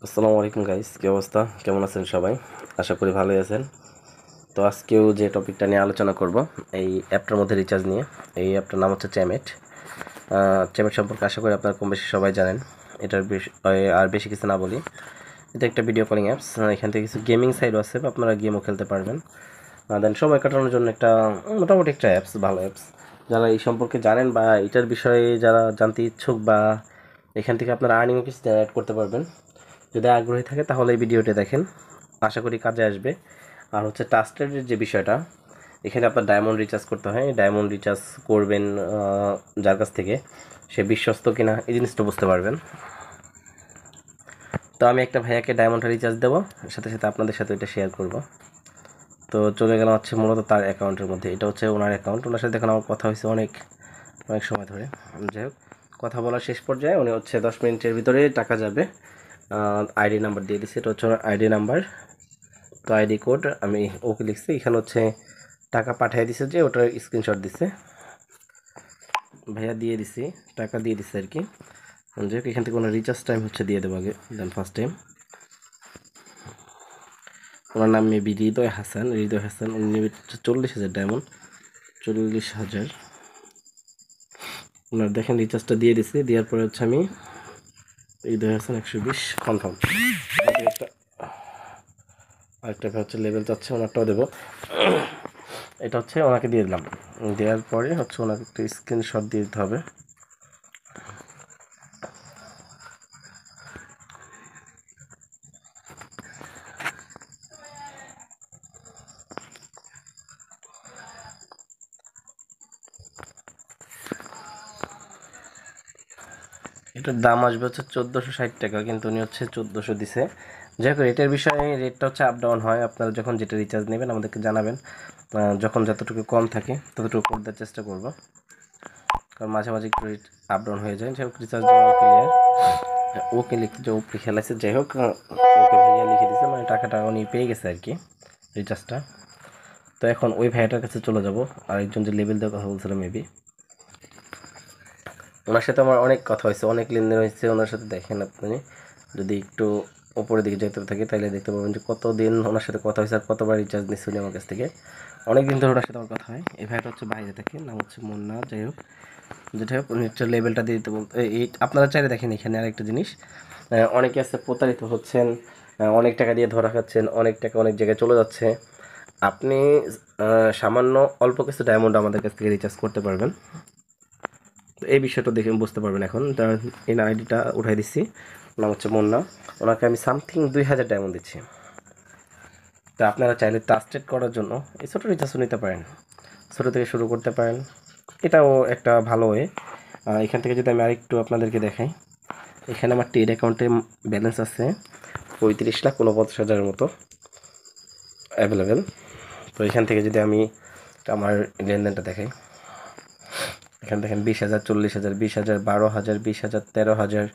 আসসালামু আলাইকুম গাইস, কি অবস্থা? কেমন আছেন সবাই? আশা করি ভালোই আছেন। তো আজকেও যে টপিকটা নিয়ে আলোচনা করব এই অ্যাপটার মধ্যে রিচার্জ নিয়ে। এই অ্যাপটার নাম হচ্ছে চ্যামেট। চ্যামেট সম্পর্কে আশা করি আপনারা কম বেশি সবাই জানেন। এটার আর বেশি কিছু না বলি, এটা একটা ভিডিও কলিং অ্যাপস। এখান থেকে কিছু গেমিং সাইটও আছে, আপনারা গেমও খেলতে পারবেন। দেন সময় কাটানোর জন্য একটা মোটামুটি একটা অ্যাপস, ভালো অ্যাপস। যারা এই সম্পর্কে জানেন বা এটার বিষয়ে যারা জানতে ইচ্ছুক, বা এখান থেকে আপনারা আর্নিংও কিছু জেনারেট করতে পারবেন, যদি আগ্রহী থাকে তাহলে এই ভিডিওটি দেখেন, আশা করি কাজে আসবে। আর হচ্ছে ট্রাস্টেডের যে বিষয়টা, এখানে আপনার ডায়মন্ড রিচার্জ করতে হয়। ডায়মন্ড রিচার্জ করবেন যার কাছ থেকে, সে বিশ্বস্ত কিনা এই জিনিসটা বুঝতে পারবেন। তো আমি একটা ভাইয়াকে ডায়মন্ড রিচার্জ দেবো, সাথে সাথে আপনাদের সাথে এটা শেয়ার করব। তো চলে গেলাম হচ্ছে মূলত তার অ্যাকাউন্টের মধ্যে। এটা হচ্ছে ওনার অ্যাকাউন্ট, ওনার সাথে দেখুন আমার কথা হয়েছে অনেক অনেক সময় ধরে। যাই হোক, কথা বলার শেষ পর্যায়ে উনি হচ্ছে 10 মিনিটের ভিতরে টাকা যাবে। আইডি নাম্বার দিয়ে দিচ্ছে, এটা হচ্ছে ওনার আইডি নাম্বার। তো আইডি কোড আমি ওকে লিখছি, এখানে হচ্ছে টাকা পাঠিয়ে দিছে, যে ওটার স্ক্রিনশট দিছে ভাইয়া, দিয়ে দিছি, টাকা দিয়ে দিছে আর কি। যাই হোক, এখান থেকে ওনার রিচার্জ টাইম হচ্ছে দিয়ে দেবো আগে। দেন ফার্স্ট টাইম ওনার নাম মেবি হৃদয় হাসান। উনি নেবে 40,000 ডায়মন্ড, 40,000। ওনার দেখেন রিচার্জটা দিয়ে দিছে, দেওয়ার পরে হচ্ছে আমি হৃদয় হাসান 120 কনফার্ম। একটা আরেকটা হচ্ছে লেভেল চাচ্ছে, ওনারটাও দেবো। এটা হচ্ছে ওনাকে দিয়ে দিলাম, দেওয়ার পরে হচ্ছে ওনাকে একটা স্ক্রিনশট দিয়ে দিতে হবে। এটার দাম আসবে হচ্ছে 1460 টাকা, কিন্তু উনি হচ্ছে 1400 দিছে। যাই হোক, রেটের বিষয়ে রেটটা হচ্ছে আপ ডাউন হয়, আপনারা যখন যেটা রিচার্জ নেবেন আমাদেরকে জানাবেন। যখন যতটুকু কম থাকে ততটুকু করে দেওয়ার চেষ্টা করব, কারণ মাঝে মাঝে একটু রেট আপ ডাউন হয়ে যায়। যাই হোক, রিচার্জ ক্লিয়ার। ওকে লিখতে যে ওকে খেলাইছে, যাই হোক ওকে ভাইয়া লিখে দিছে, মানে টাকাটা উনি পেয়ে গেছে আর কি, রিচার্জটা। তো এখন ওই ভাইয়াটার কাছে চলে যাব, আরেকজন যে লেভেল দেওয়ার কথা বলছিল মেবি, ওনার সাথে আমার অনেক কথা হয়েছে, অনেক লেনদেন হয়েছে ওনার সাথে। দেখেন আপনি যদি একটু উপরের দিকে যেতে থাকে তাহলে দেখতে পাবেন যে কতদিন ওনার সাথে কথা হয়েছে আর কতবার রিচার্জ নিচ্ছে উনি আমার কাছ থেকে। অনেক দিন ধরে ওনার সাথে আমার কথা হয়। এই ভাইটা হচ্ছে বাইরে থাকে, নাম হচ্ছে মুন্না। যাই হোক, যেটা হোক, উনি হচ্ছে লেভেলটা দিয়ে দিতে বলতে। এই আপনারা চাইলে দেখেন এখানে আরেকটা জিনিস, অনেকে আছে প্রতারিত হচ্ছেন, অনেক টাকা দিয়ে ধরা খাচ্ছেন, অনেক টাকা অনেক জায়গায় চলে যাচ্ছে। আপনি সামান্য অল্প কিছু ডায়মন্ড আমাদের কাছ থেকে রিচার্জ করতে পারবেন। তো এই বিষয়টা দেখে বুঝতে পারবেন। এখন তার এই আইডিটা উঠাই দিচ্ছি, নাম হচ্ছে মুন্না। ওনাকে আমি সামথিং 2000 ডায়মন্ড দিচ্ছি। তো আপনারা চাইলে ট্রাস্টেড করার জন্য এই ছোটো রিচার্জও নিতে পারেন, ছোটো থেকে শুরু করতে পারেন, এটাও একটা ভালো ওয়ে। এখান থেকে যদি আমি আরেকটু আপনাদেরকে দেখাই, এখানে আমার টেড অ্যাকাউন্টে ব্যালেন্স আছে 35,49,000 মতো অ্যাভেলেবেল। তো এখান থেকে যদি আমি আমার লেনদেনটা দেখাই, এখানে দেখেন 20,000, 40,000, 20,000, 12,000, 20,000, 13,000,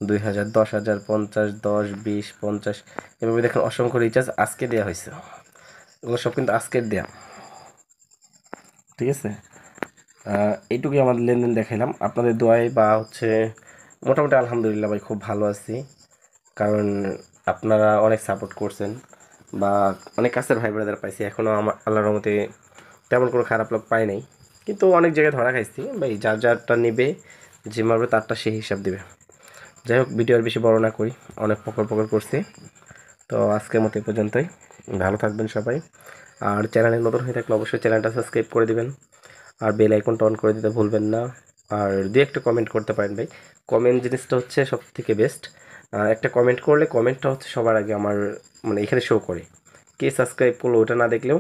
2,000, 10,000, 50, 10, 20, 50, এভাবে দেখেন অসংখ্য রিচার্জ আজকে দেওয়া হয়েছে। এগুলো সব কিন্তু আজকের দেয়া, ঠিক আছে। এইটুকুই আমাদের লেনদেন দেখাইলাম, আপনাদের দোয়ায় বা হচ্ছে মোটামুটি আলহামদুলিল্লাহ ভাই, খুব ভালো আছি। কারণ আপনারা অনেক সাপোর্ট করছেন, বা অনেক কাছের ভাই ব্রাদার পাইছি। এখনও আমার আল্লাহর রহমতে তেমন কোনো খারাপ লোক পাই নাই, কিন্তু অনেক জায়গায় ধরা খাইছি ভাই। যার যারটা নেবে, যে মারবে তারটা সেই হিসাব দেবে। যাই হোক, ভিডিও আর বেশি বড় না করি, অনেক পকর পকর করছি। তো আজকের মতো এই পর্যন্তই, ভালো থাকবেন সবাই। আর চ্যানেলে নতুন হয়ে থাকলে অবশ্যই চ্যানেলটা সাবস্ক্রাইব করে দিবেন, আর বেল আইকনটা অন করে দিতে ভুলবেন না। আর দু একটা কমেন্ট করতে পারেন ভাই, কমেন্ট জিনিসটা হচ্ছে সব থেকে বেস্ট। একটা কমেন্ট করলে কমেন্টটা হচ্ছে সবার আগে আমার মানে এখানে শো করে, কে সাবস্ক্রাইব করলো ওটা না দেখলেও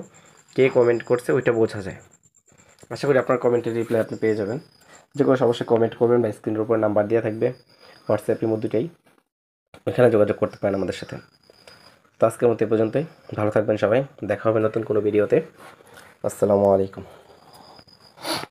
কে কমেন্ট করছে ওইটা বোঝা যায়। আশা করি আপনার কমেন্টের রিপ্লাই আপনি পেয়ে যাবেন। যে কোনো সমস্যায় কমেন্ট করবেন, বা স্ক্রিনের উপর নাম্বার দেওয়া থাকবে, হোয়াটসঅ্যাপের মধ্যেটাই, ওইখানে যোগাযোগ করতে পারেন আমাদের সাথে। তো আজকের মতো এ পর্যন্তই, ভালো থাকবেন সবাই, দেখা হবে নতুন কোনো ভিডিওতে। আসসালামু আলাইকুম।